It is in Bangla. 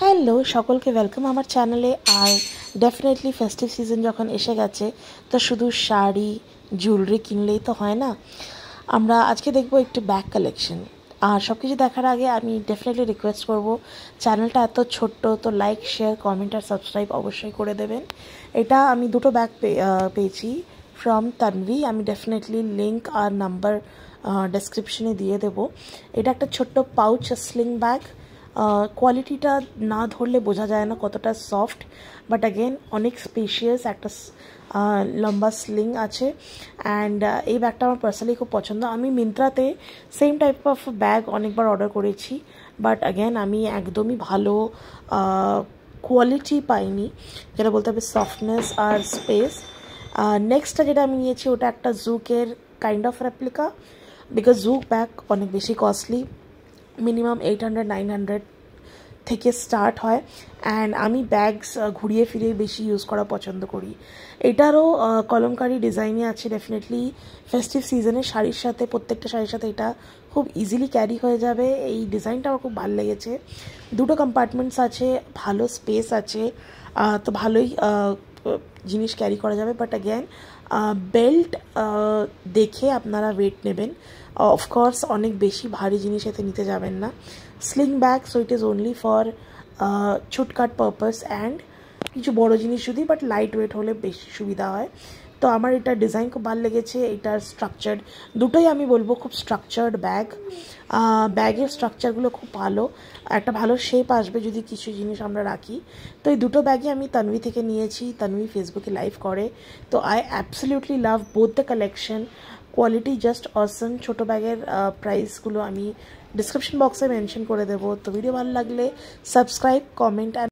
হ্যালো সকলকে ওয়েলকাম আমার চ্যানেলে। আর ডেফিনেটলি ফেস্টিভ সিজন যখন এসে গেছে তো শুধু শাড়ি জুয়েলারি কিনলেই তো হয় না। আমরা আজকে দেখব একটু ব্যাগ কালেকশন। আর সব কিছু দেখার আগে আমি ডেফিনেটলি রিকোয়েস্ট করব, চ্যানেলটা এত ছোট্ট তো লাইক শেয়ার কমেন্ট আর সাবস্ক্রাইব অবশ্যই করে দেবেন। এটা আমি দুটো ব্যাগ পেয়েছি ফ্রম তানভি। আমি ডেফিনেটলি লিঙ্ক আর নাম্বার ডেসক্রিপশনে দিয়ে দেবো। এটা একটা ছোট্ট পাউচ স্লিং ব্যাগ। কোয়ালিটিটা না ধরলে বোঝা যায় না কতটা সফট, বাট অ্যাগেন অনেক স্পেশিয়াস একটা লম্বা স্লিং আছে। অ্যান্ড এই ব্যাগটা আমার পার্সোনালি খুব পছন্দ। আমি মিন্ত্রাতে সেম টাইপ অফ ব্যাগ অনেকবার অর্ডার করেছি, বাট অ্যাগেন আমি একদমই ভালো কোয়ালিটি পাইনি, যেটা বলতে হবে সফটনেস আর স্পেস। নেক্সটটা যেটা আমি নিয়েছি ওটা একটা জুকের kind of replica, because Zouk bag অনেক বেশি কস্টলি, মিনিমাম 800-900 থেকে স্টার্ট হয়। অ্যান্ড আমি ব্যাগস ঘুরিয়ে ফিরে বেশি ইউজ করা পছন্দ করি। এটারও কলমকারি ডিজাইনে আছে। ডেফিনেটলি ফেস্টিভ সিজনে শাড়ির সাথে, প্রত্যেকটা শাড়ির সাথে এটা খুব ইজিলি ক্যারি হয়ে যাবে। এই ডিজাইনটা আমার খুব ভালো লেগেছে। দুটো কম্পার্টমেন্টস আছে, ভালো স্পেস আছে, তো ভালোই জিনিস ক্যারি করা যাবে। বাট অ্যাগেন বেল্ট দেখে আপনারা ওয়েট নেবেন। অফকোর্স অনেক বেশি ভারী জিনিস এতে নিতে যাবেন না। Sling bag, so it is only for shortcut purpose and কিছু বড় জিনিস যদি, বাট লাইট ওয়েট হলে বেশি সুবিধা হয়। তো আমার এটা ডিজাইন খুব ভালো লেগেছে। এটার স্ট্রাকচার দুটোই আমি বলবো খুব স্ট্রাকচার্ড ব্যাগ। ব্যাগের স্ট্রাকচারগুলো খুব ভালো, একটা ভালো শেপ আসবে যদি কিছু জিনিস আমরা রাখি। তো এই দুটো ব্যাগই আমি তানভি থেকে নিয়েছি। তানভি ফেসবুকে লাইভ করে, তো I absolutely love both the collection. Quality just অসম। ছোটো ব্যাগের প্রাইসগুলো আমি ডিসক্রিপশন বক্সে মেনশন করে দেবো। তো ভিডিও ভালো লাগলে সাবস্ক্রাইব, কমেন্ট অ্যান্ড